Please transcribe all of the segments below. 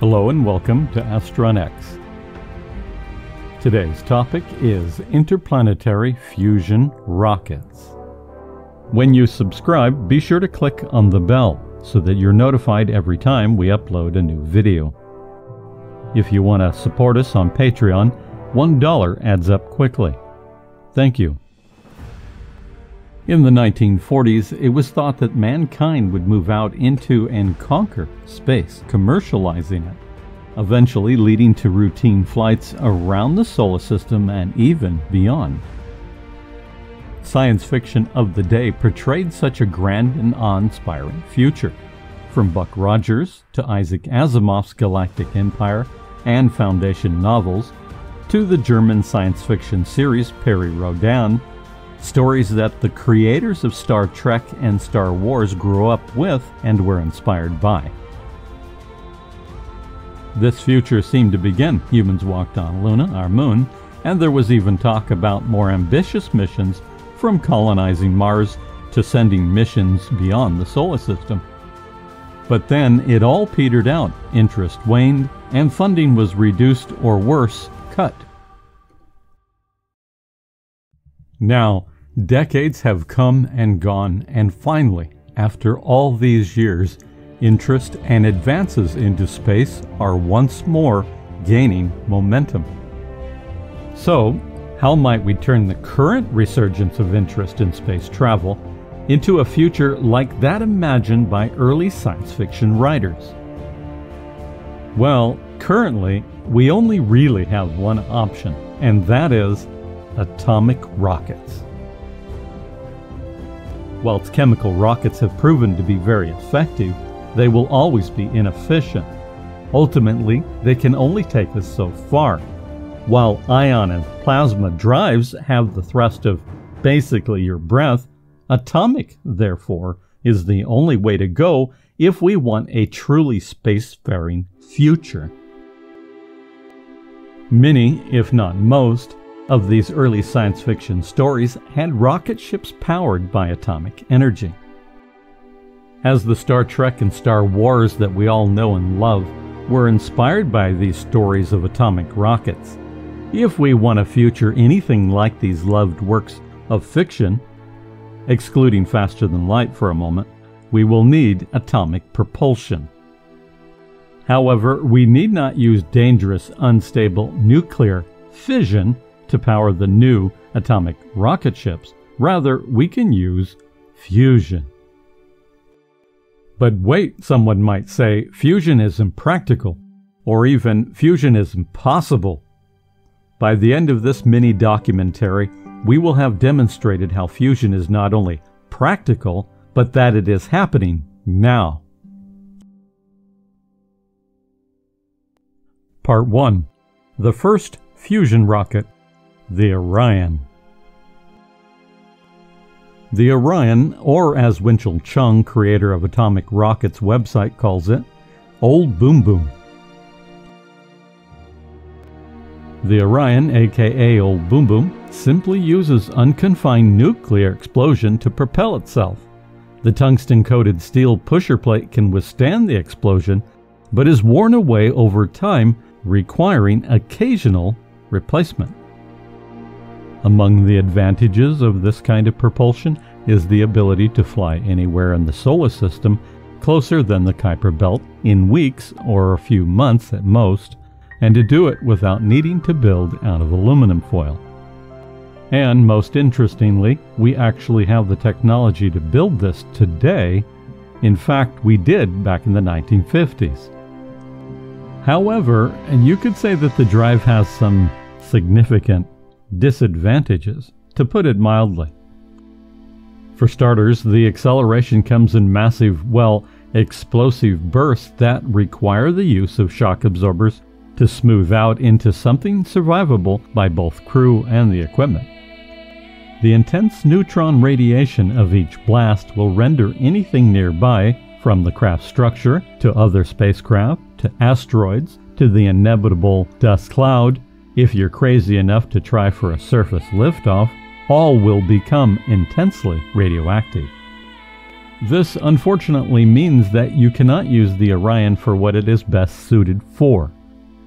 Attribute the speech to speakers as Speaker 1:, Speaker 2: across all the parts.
Speaker 1: Hello and welcome to AsteronX. Today's topic is interplanetary fusion rockets. When you subscribe, be sure to click on the bell so that you're notified every time we upload a new video. If you want to support us on Patreon, $1 adds up quickly. Thank you. In the 1940s, it was thought that mankind would move out into and conquer space, commercializing it, eventually leading to routine flights around the solar system and even beyond. Science fiction of the day portrayed such a grand and awe-inspiring future, from Buck Rodgers to Isaac Asimov's Galactic Empire and Foundation novels, to the German science fiction series Perry Rhodan, stories that the creators of Star Trek and Star Wars grew up with and were inspired by. This future seemed to begin. Humans walked on Luna, our moon, and there was even talk about more ambitious missions, from colonizing Mars to sending missions beyond the solar system. But then it all petered out, interest waned, and funding was reduced or worse, cut. Now, decades have come and gone, and finally, after all these years, interest and advances into space are once more gaining momentum. So, how might we turn the current resurgence of interest in space travel into a future like that imagined by early science fiction writers? Well, currently, we only really have one option, and that is atomic rockets. Whilst chemical rockets have proven to be very effective, they will always be inefficient. Ultimately, they can only take us so far. While ion and plasma drives have the thrust of basically your breath, atomic, therefore, is the only way to go if we want a truly spacefaring future. Many, if not most, of these early science fiction stories had rocket ships powered by atomic energy. As the Star Trek and Star Wars that we all know and love were inspired by these stories of atomic rockets, if we want a future anything like these loved works of fiction, excluding faster than light for a moment, we will need atomic propulsion. However, we need not use dangerous, unstable nuclear fission to power the new atomic rocket ships. Rather, we can use fusion. But wait, someone might say, fusion is impractical, or even fusion is impossible. By the end of this mini documentary, we will have demonstrated how fusion is not only practical, but that it is happening now. Part 1. The first fusion rocket, the Orion. The Orion, or as Winchell Chung, creator of Atomic Rockets website, calls it, Old Boom Boom. The Orion, aka Old Boom Boom, simply uses unconfined nuclear explosion to propel itself. The tungsten-coated steel pusher plate can withstand the explosion, but is worn away over time, requiring occasional replacement. Among the advantages of this kind of propulsion is the ability to fly anywhere in the solar system closer than the Kuiper Belt in weeks or a few months at most, and to do it without needing to build out of aluminum foil. And most interestingly, we actually have the technology to build this today. In fact, we did back in the 1950s. However, you could say that the drive has some significant disadvantages, to put it mildly. For starters, the acceleration comes in massive, explosive bursts that require the use of shock absorbers to smooth out into something survivable by both crew and the equipment. The intense neutron radiation of each blast will render anything nearby, from the craft's structure to other spacecraft to asteroids to the inevitable dust cloud, if you're crazy enough to try for a surface liftoff, all will become intensely radioactive. This unfortunately means that you cannot use the Orion for what it is best suited for,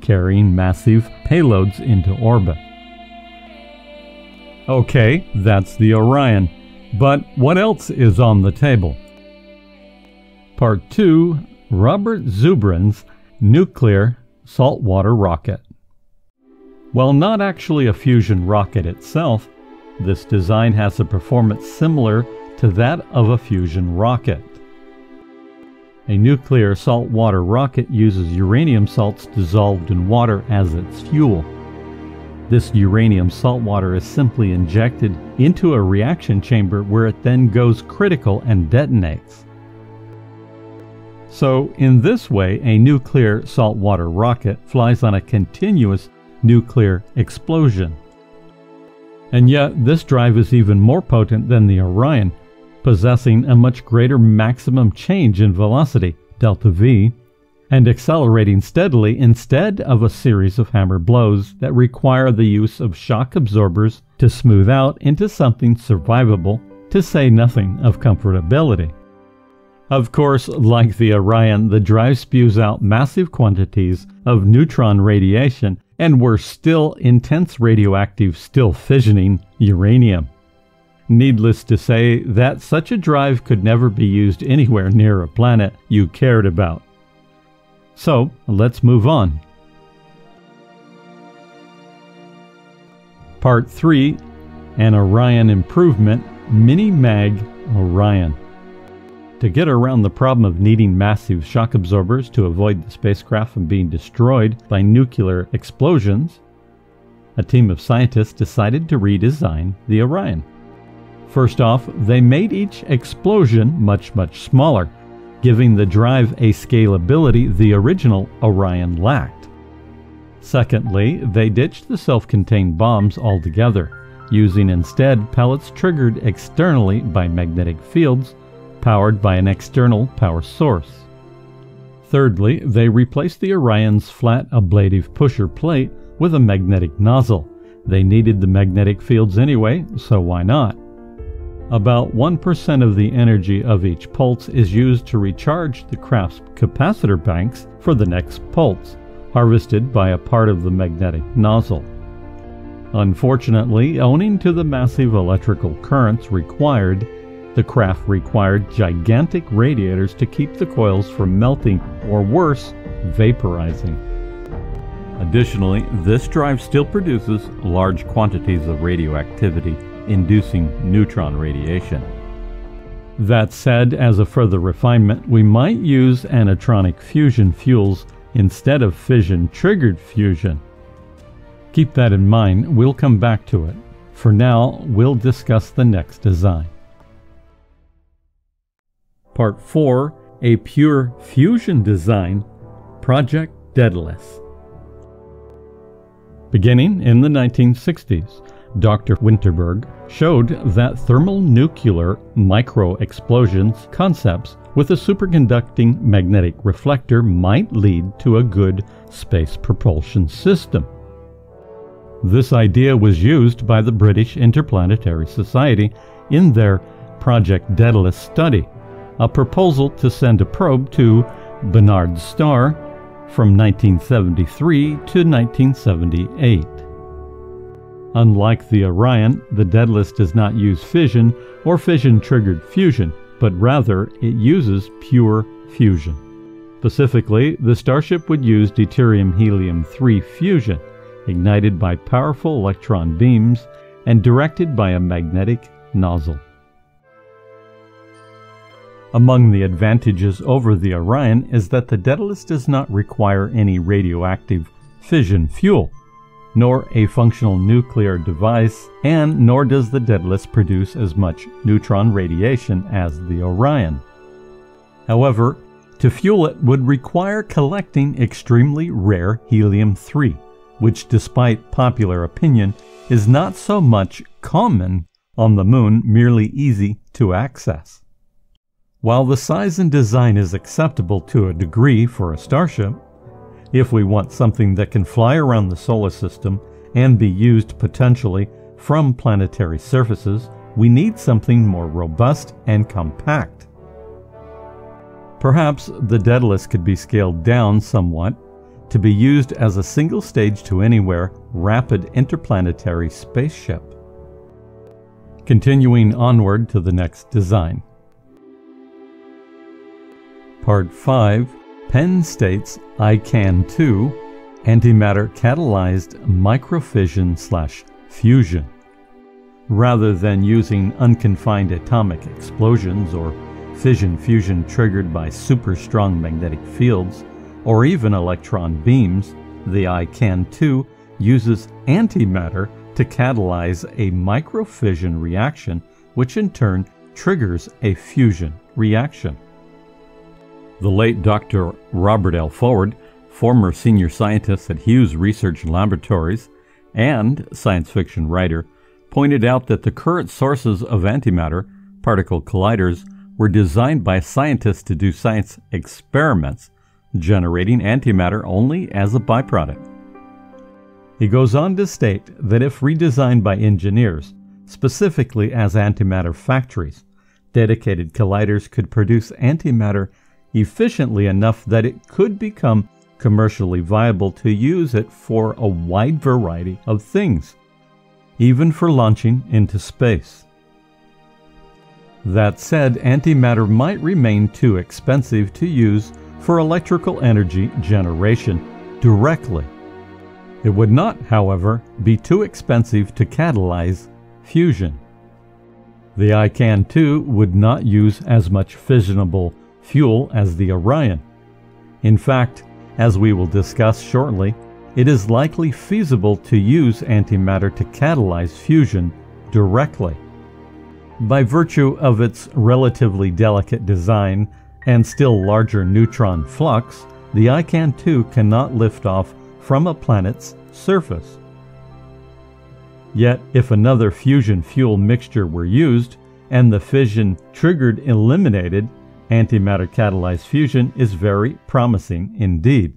Speaker 1: carrying massive payloads into orbit. Okay, that's the Orion, but what else is on the table? Part 2, Robert Zubrin's nuclear saltwater rocket. While not actually a fusion rocket itself, this design has a performance similar to that of a fusion rocket. A nuclear saltwater rocket uses uranium salts dissolved in water as its fuel. This uranium saltwater is simply injected into a reaction chamber where it then goes critical and detonates. So, in this way, a nuclear saltwater rocket flies on a continuous nuclear explosion. And yet, this drive is even more potent than the Orion, possessing a much greater maximum change in velocity, delta V, and accelerating steadily instead of a series of hammer blows that require the use of shock absorbers to smooth out into something survivable, to say nothing of comfortability. Of course, like the Orion, the drive spews out massive quantities of neutron radiation and worse still, intense radioactive, still fissioning uranium. Needless to say that such a drive could never be used anywhere near a planet you cared about. So, let's move on. Part 3, an Orion Improvement, Mini-Mag Orion. To get around the problem of needing massive shock absorbers to avoid the spacecraft from being destroyed by nuclear explosions, a team of scientists decided to redesign the Orion. First off, they made each explosion much smaller, giving the drive a scalability the original Orion lacked. Secondly, they ditched the self-contained bombs altogether, using instead pellets triggered externally by magnetic fields, powered by an external power source. Thirdly, they replaced the Orion's flat ablative pusher plate with a magnetic nozzle. They needed the magnetic fields anyway, so why not? About 1% of the energy of each pulse is used to recharge the craft's capacitor banks for the next pulse, harvested by a part of the magnetic nozzle. Unfortunately, owing to the massive electrical currents required, the craft required gigantic radiators to keep the coils from melting or worse, vaporizing. Additionally, this drive still produces large quantities of radioactivity, inducing neutron radiation. That said, as a further refinement, we might use anatronic fusion fuels instead of fission-triggered fusion. Keep that in mind, we'll come back to it. For now, we'll discuss the next design. Part 4, a pure fusion design, Project Daedalus. Beginning in the 1960s, Dr. Winterberg showed that thermonuclear micro-explosions concepts with a superconducting magnetic reflector might lead to a good space propulsion system. This idea was used by the British Interplanetary Society in their Project Daedalus study, a proposal to send a probe to Barnard's star from 1973 to 1978. Unlike the Orion, the Daedalus does not use fission or fission-triggered fusion, but rather it uses pure fusion. Specifically, the Starship would use deuterium-helium-3 fusion, ignited by powerful electron beams and directed by a magnetic nozzle. Among the advantages over the Orion is that the Daedalus does not require any radioactive fission fuel, nor a functional nuclear device, and nor does the Daedalus produce as much neutron radiation as the Orion. However, to fuel it would require collecting extremely rare helium-3, which despite popular opinion is not so much common on the Moon, merely easy to access. While the size and design is acceptable to a degree for a starship, if we want something that can fly around the solar system and be used potentially from planetary surfaces, we need something more robust and compact. Perhaps the Daedalus could be scaled down somewhat to be used as a single stage to anywhere rapid interplanetary spaceship. Continuing onward to the next design. Part 5, Penn states ICAN-2, Antimatter-Catalysed Microfission/Fusion. Rather than using unconfined atomic explosions or fission-fusion triggered by super-strong magnetic fields, or even electron beams, the ICAN-2 uses antimatter to catalyze a microfission reaction, which in turn triggers a fusion reaction. The late Dr. Robert L. Forward, former senior scientist at Hughes Research Laboratories and science fiction writer, pointed out that the current sources of antimatter, particle colliders, were designed by scientists to do science experiments, generating antimatter only as a byproduct. He goes on to state that if redesigned by engineers, specifically as antimatter factories, dedicated colliders could produce antimatter efficiently enough that it could become commercially viable to use it for a wide variety of things, even for launching into space. That said, antimatter might remain too expensive to use for electrical energy generation directly. It would not, however, be too expensive to catalyze fusion. The ICAN-2 would not use as much fissionable fuel as the Orion. In fact, as we will discuss shortly, it is likely feasible to use antimatter to catalyze fusion directly. By virtue of its relatively delicate design and still larger neutron flux, the ICAN-2 cannot lift off from a planet's surface. Yet, if another fusion fuel mixture were used and the fission triggered eliminated, antimatter-catalyzed fusion is very promising indeed.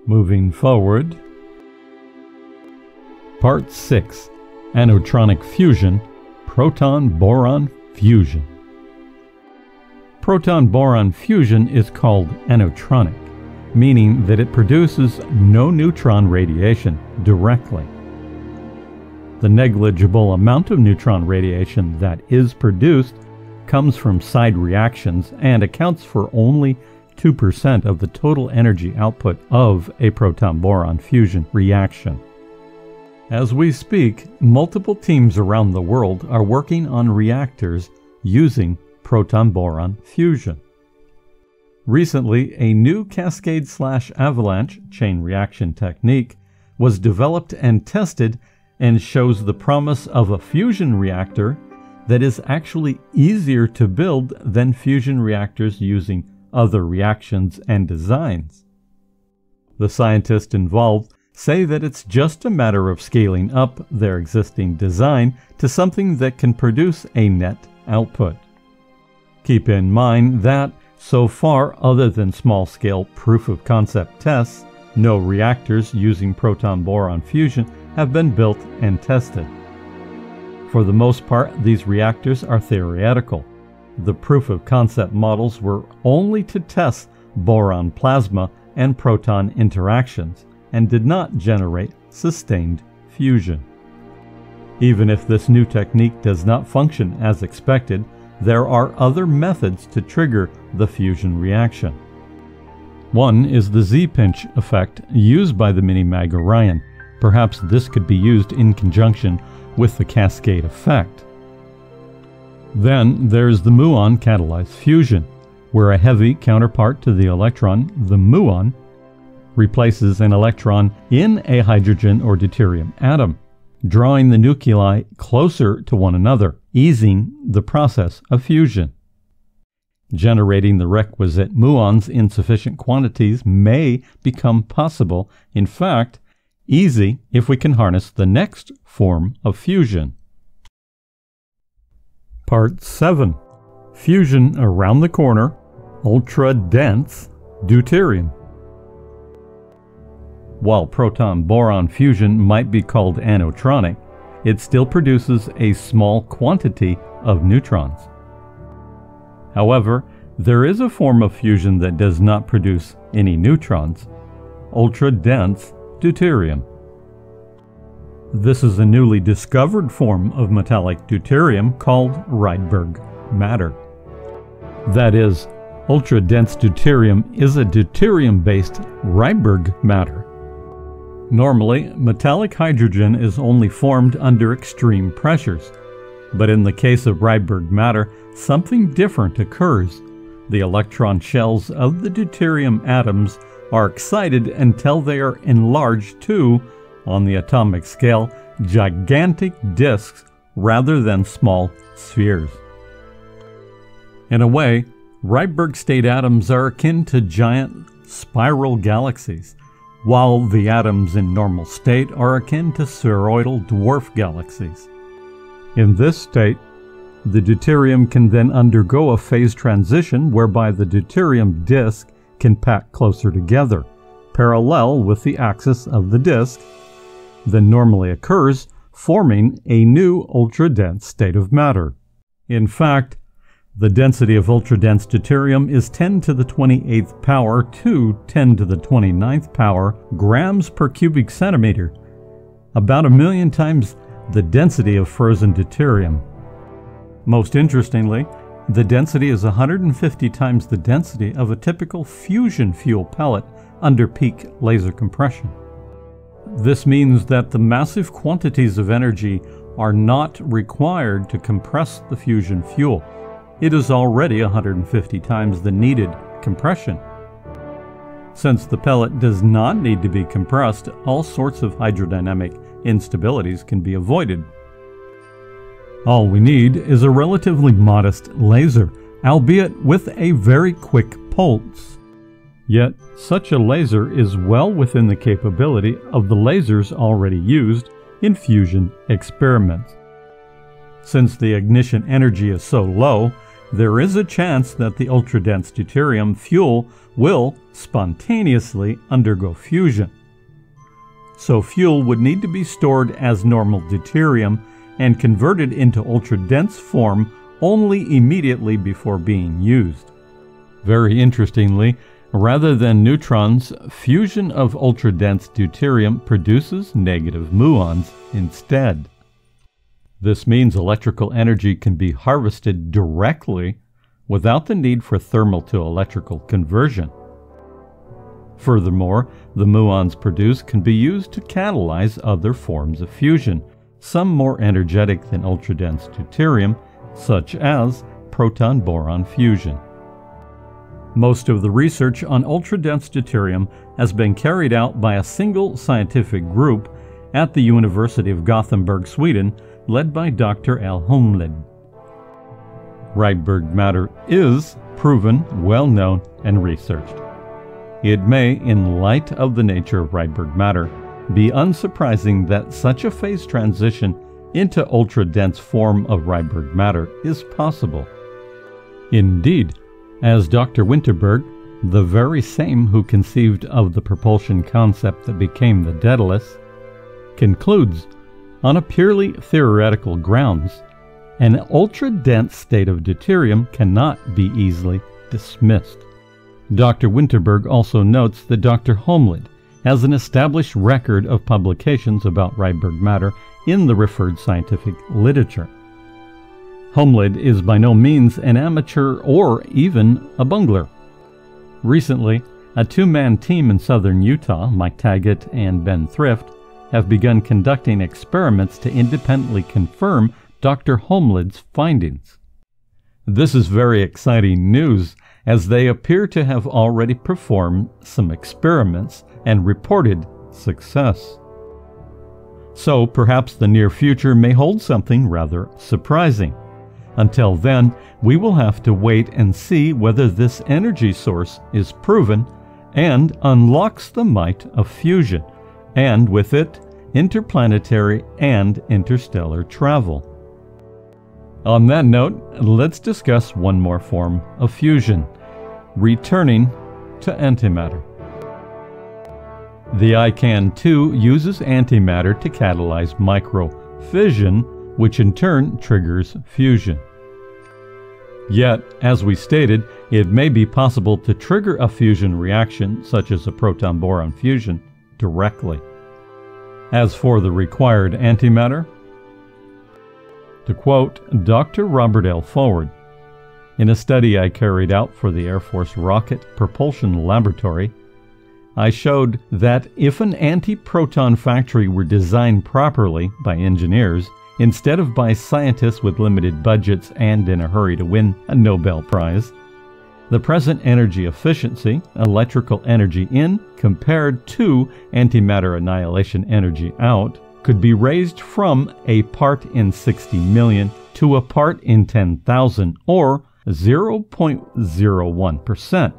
Speaker 1: Moving forward. Part 6, Anotronic Fusion, Proton-Boron Fusion. Proton-Boron fusion is called anotronic, meaning that it produces no neutron radiation directly. The negligible amount of neutron radiation that is produced comes from side reactions and accounts for only 2% of the total energy output of a proton-boron fusion reaction. As we speak, multiple teams around the world are working on reactors using proton-boron fusion. Recently, a new cascade/avalanche chain reaction technique was developed and tested and shows the promise of a fusion reactor that is actually easier to build than fusion reactors using other reactions and designs. The scientists involved say that it's just a matter of scaling up their existing design to something that can produce a net output. Keep in mind that, so far, other than small-scale proof-of-concept tests, no reactors using proton-boron fusion have been built and tested. For the most part, these reactors are theoretical. The proof-of-concept models were only to test boron plasma and proton interactions, and did not generate sustained fusion. Even if this new technique does not function as expected, there are other methods to trigger the fusion reaction. One is the Z-pinch effect used by the mini-mag Orion. Perhaps this could be used in conjunction with the cascade effect. Then there's the muon-catalyzed fusion, where a heavy counterpart to the electron, the muon, replaces an electron in a hydrogen or deuterium atom, drawing the nuclei closer to one another, easing the process of fusion. Generating the requisite muons in sufficient quantities may become possible, in fact, easy if we can harness the next form of fusion. Part 7. Fusion around the corner, Ultradense Deuterium. While proton-boron fusion might be called anotronic, it still produces a small quantity of neutrons. However, There is a form of fusion that does not produce any neutrons, ultradense deuterium. This is a newly discovered form of metallic deuterium called Rydberg matter. That is, ultradense deuterium is a deuterium-based Rydberg matter. Normally, metallic hydrogen is only formed under extreme pressures, but in the case of Rydberg matter, something different occurs. The electron shells of the deuterium atoms are excited until they are enlarged to, on the atomic scale, gigantic disks rather than small spheres. In a way, Rydberg state atoms are akin to giant spiral galaxies, while the atoms in normal state are akin to spheroidal dwarf galaxies. In this state, the deuterium can then undergo a phase transition whereby the deuterium disk can pack closer together, parallel with the axis of the disk, than normally occurs, forming a new ultradense state of matter. In fact, the density of ultradense deuterium is 10 to the 28th power to 10 to the 29th power grams per cubic centimeter, about 1,000,000 times the density of frozen deuterium. Most interestingly, the density is 150 times the density of a typical fusion fuel pellet under peak laser compression. This means that the massive quantities of energy are not required to compress the fusion fuel. It is already 150 times the needed compression. Since the pellet does not need to be compressed, all sorts of hydrodynamic instabilities can be avoided. All we need is a relatively modest laser, albeit with a very quick pulse. Yet, such a laser is well within the capability of the lasers already used in fusion experiments. Since the ignition energy is so low, there is a chance that the ultradense deuterium fuel will spontaneously undergo fusion. So fuel would need to be stored as normal deuterium and converted into ultradense form only immediately before being used. Very interestingly, rather than neutrons, fusion of ultradense deuterium produces negative muons instead. This means electrical energy can be harvested directly without the need for thermal to electrical conversion. Furthermore, the muons produced can be used to catalyze other forms of fusion, some more energetic than ultradense deuterium, such as proton-boron fusion. Most of the research on ultradense deuterium has been carried out by a single scientific group at the University of Gothenburg, Sweden, led by Dr. L. Holmlid. Rydberg matter is proven, well-known, and researched. It may, in light of the nature of Rydberg matter, be unsurprising that such a phase transition into ultra-dense form of Rydberg matter is possible. Indeed, as Dr. Winterberg, the very same who conceived of the propulsion concept that became the Daedalus, concludes, on a purely theoretical grounds, an ultra-dense state of deuterium cannot be easily dismissed. Dr. Winterberg also notes that Dr. Holmlid has an established record of publications about Rydberg matter in the referred scientific literature. Holmlid is by no means an amateur or even a bungler. Recently, a two-man team in southern Utah, Mike Taggett and Ben Thrift, have begun conducting experiments to independently confirm Dr. Holmlid's findings. This is very exciting news, as they appear to have already performed some experiments and reported success. So perhaps the near future may hold something rather surprising. Until then, we will have to wait and see whether this energy source is proven and unlocks the might of fusion, and with it, interplanetary and interstellar travel. On that note, let's discuss one more form of fusion, returning to antimatter. The ICAN-2 uses antimatter to catalyze microfission, which in turn triggers fusion. Yet, as we stated, it may be possible to trigger a fusion reaction, such as a proton-boron fusion, directly. As for the required antimatter, to quote Dr. Robert L. Forward, in a study I carried out for the Air Force Rocket Propulsion Laboratory, I showed that if an anti-proton factory were designed properly by engineers, instead of by scientists with limited budgets and in a hurry to win a Nobel Prize, the present energy efficiency, electrical energy in, compared to antimatter annihilation energy out, could be raised from a part in 60 million to a part in 10,000, or 0.01%,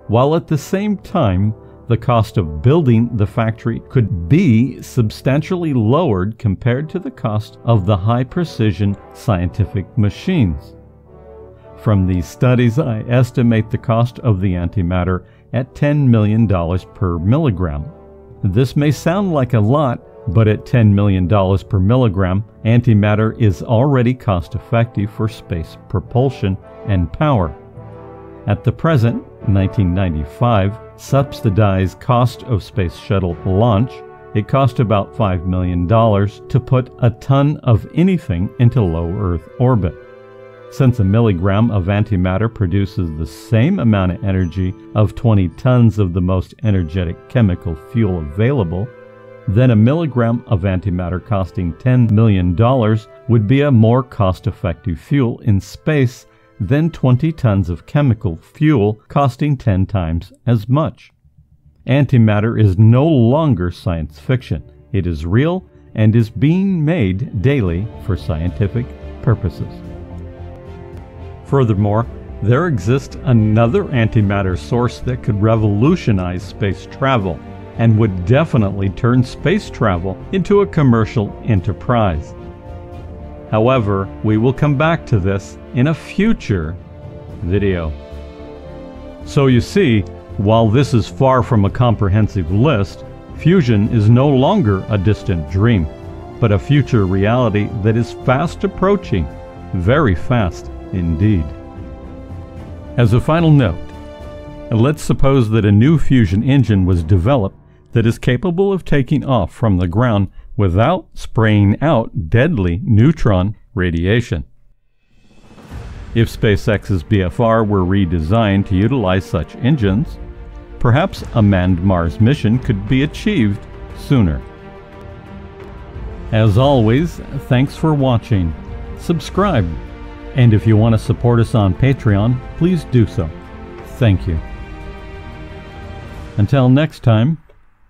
Speaker 1: while at the same time the cost of building the factory could be substantially lowered compared to the cost of the high-precision scientific machines. From these studies, I estimate the cost of the antimatter at $10 million per milligram. This may sound like a lot, but at $10 million per milligram, antimatter is already cost-effective for space propulsion and power. At the present, 1995, subsidized cost of space shuttle launch, it cost about $5 million to put a ton of anything into low Earth orbit. Since a milligram of antimatter produces the same amount of energy of 20 tons of the most energetic chemical fuel available, then a milligram of antimatter costing $10 million would be a more cost-effective fuel in space than 20 tons of chemical fuel costing 10 times as much. Antimatter is no longer science fiction. It is real and is being made daily for scientific purposes. Furthermore, there exists another antimatter source that could revolutionize space travel and would definitely turn space travel into a commercial enterprise. However, we will come back to this in a future video. So you see, while this is far from a comprehensive list, fusion is no longer a distant dream, but a future reality that is fast approaching, very fast indeed. As a final note, let's suppose that a new fusion engine was developed that is capable of taking off from the ground without spraying out deadly neutron radiation. If SpaceX's BFR were redesigned to utilize such engines, perhaps a manned Mars mission could be achieved sooner. As always, thanks for watching. Subscribe, and if you want to support us on Patreon, please do so. Thank you. Until next time,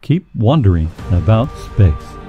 Speaker 1: keep wondering about space.